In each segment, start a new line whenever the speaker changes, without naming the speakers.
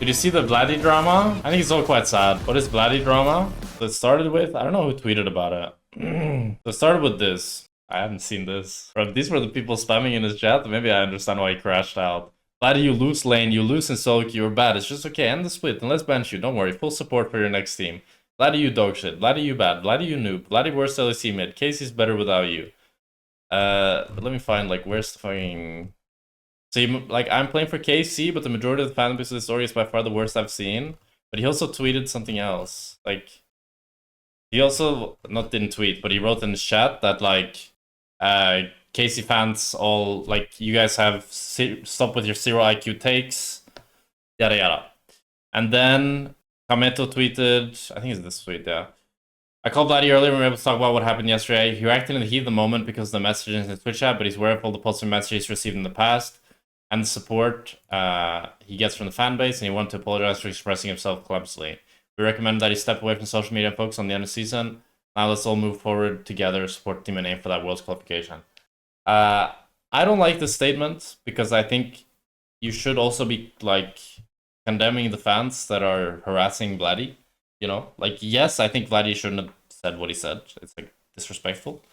Did you see the Vladi drama? I think it's all quite sad. What is Vladi drama? So it started with, I don't know who tweeted about it. So it started with this. I haven't seen this. Bro, if these were the people spamming in his chat, maybe I understand why he crashed out. Vladi, you lose lane, you lose in solo queue, you're bad. It's just okay, end the split and let's bench you. Don't worry, full support for your next team. Vladi, you dog shit. Vladi, you bad. Vladi, you noob. Vladi, worst LEC mid. Casey's better without you. But let me find, like, where's the fucking... So, like, I'm playing for KC, but the majority of the fan base of the story is by far the worst I've seen. But he also tweeted something else. Like, he also, not didn't tweet, but he wrote in his chat that, like, KC fans all, like, you guys have stop with your 0 IQ takes, yada yada. And then Kameto tweeted, I think it's this tweet, yeah. I called Vladi earlier when we were able to talk about what happened yesterday. He reacted in the heat of the moment because of the messages in his Twitch chat, but he's aware of all the positive messages he's received in the past and the support he gets from the fan base, and he wanted to apologize for expressing himself clumsily. We recommend that he step away from social media and focus on the end of the season. Now let's all move forward together, support team and aim for that World's qualification. I don't like this statement because I think you should also be, like, condemning the fans that are harassing Vladi. You know, like, yes, I think Vladi shouldn't have said what he said. It's, like, disrespectful.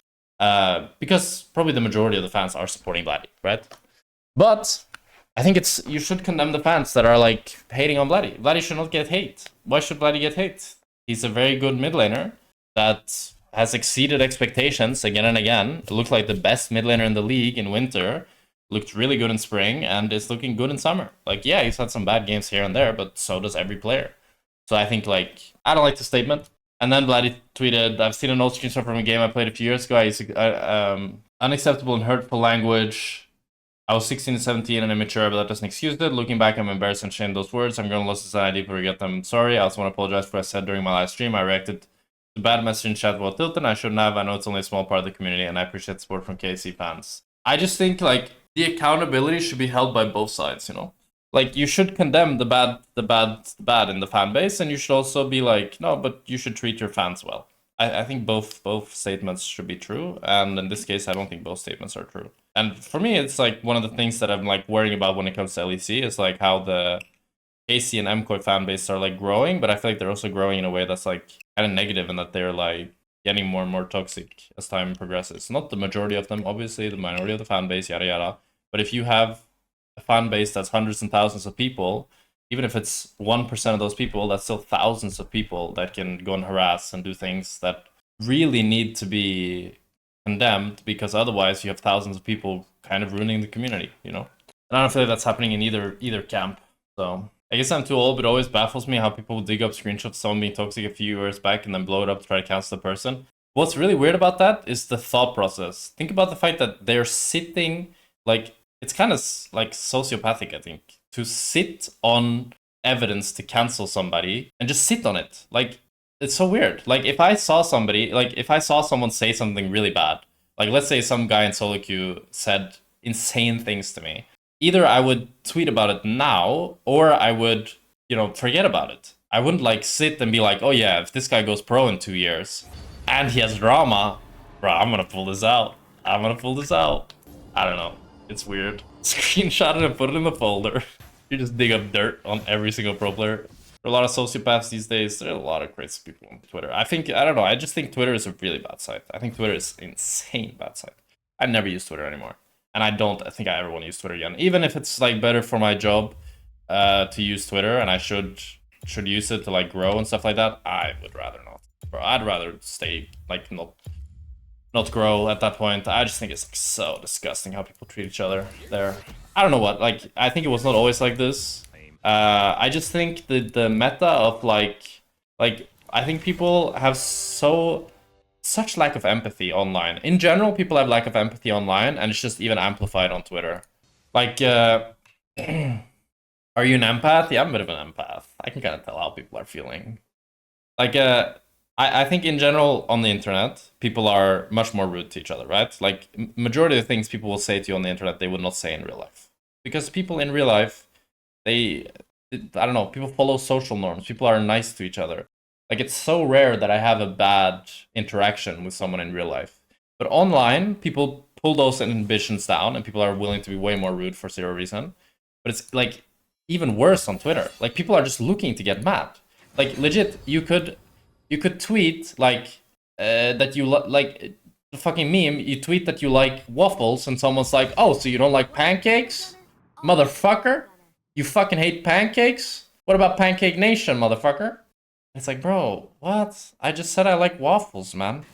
Because probably the majority of the fans are supporting Vladi, right? But I think you should condemn the fans that are, like, hating on Vladi. Vladi should not get hate. Why should Vladi get hate? He's a very good mid laner that has exceeded expectations again and again. It looked like the best mid laner in the league in winter. Looked really good in spring and is looking good in summer. Like, yeah, he's had some bad games here and there, but so does every player. So I think, like, I don't like the statement. And then Vladi tweeted, I've seen an old screenshot from a game I played a few years ago. I used unacceptable and hurtful language. I was 16 and 17 and immature, but that doesn't excuse it. Looking back, I'm embarrassed and ashamed of those words. I'm going to lose this and I deeply regret them. Sorry. I also want to apologize for what I said during my live stream. I reacted to bad message in chat while tilted. I shouldn't have. I know it's only a small part of the community, and I appreciate the support from KC fans. I just think, like, the accountability should be held by both sides, you know? Like, you should condemn the bad in the fan base, and you should also be like, no, but you should treat your fans well. I think both statements should be true, and in this case, I don't think both statements are true. And for me, it's like one of the things that I'm, like, worrying about when it comes to LEC is, like, how the KC and MCOY fan base are, like, growing, but I feel like they're also growing in a way that's, like, kind of negative, in that they're, like, getting more and more toxic as time progresses. Not the majority of them, obviously, the minority of the fan base, yada yada. But if you have a fan base that's hundreds and thousands of people, even if it's 1% of those people, that's still thousands of people that can go and harass and do things that really need to be condemned, because otherwise you have thousands of people kind of ruining the community, you know? And I don't feel like that's happening in either camp. So I guess I'm too old, but it always baffles me how people dig up screenshots of someone being toxic a few years back and then blow it up to try to cancel the person. What's really weird about that is the thought process. Think about the fact that they're sitting, like, it's kind of, like, sociopathic, I think, to sit on evidence to cancel somebody and just sit on it. Like, it's so weird. Like, if I saw someone say something really bad, like, let's say some guy in solo queue said insane things to me, either I would tweet about it now, or I would, you know, forget about it. I wouldn't, like, sit and be like, oh yeah, if this guy goes pro in 2 years and he has drama, bro, I'm gonna pull this out. I don't know. It's weird. Screenshot it and put it in the folder. You just dig up dirt on every single pro player. There are a lot of sociopaths these days. There are a lot of crazy people on Twitter. I don't know. I just think Twitter is a really bad site. I think Twitter is an insane bad site. I never use Twitter anymore. And I think I ever want to use Twitter again. Even if it's, like, better for my job to use Twitter, and I should use it to, like, grow and stuff like that, I would rather not. Bro, I'd rather stay, like, not grow at that point. I just think it's, like, so disgusting how people treat each other there. I don't know what, like, I think it was not always like this. I just think the meta of, like, I think people have such lack of empathy online. In general, people have lack of empathy online, and it's just even amplified on Twitter. Like, are you an empath? Yeah, I'm a bit of an empath. I can kind of tell how people are feeling. Like, I think in general on the internet, people are much more rude to each other, right? Like, majority of the things people will say to you on the internet, they would not say in real life. Because people in real life, I don't know, people follow social norms. People are nice to each other. Like, it's so rare that I have a bad interaction with someone in real life. But online, people pull those inhibitions down, and people are willing to be way more rude for zero reason. But it's, like, even worse on Twitter. Like people are just looking to get mad. Like legit, you could tweet like that you like the fucking meme. You tweet that you like waffles, and someone's like, "Oh, so you don't like pancakes, motherfucker? You fucking hate pancakes? What about Pancake Nation, motherfucker?" It's like, bro, what? I just said I like waffles, man.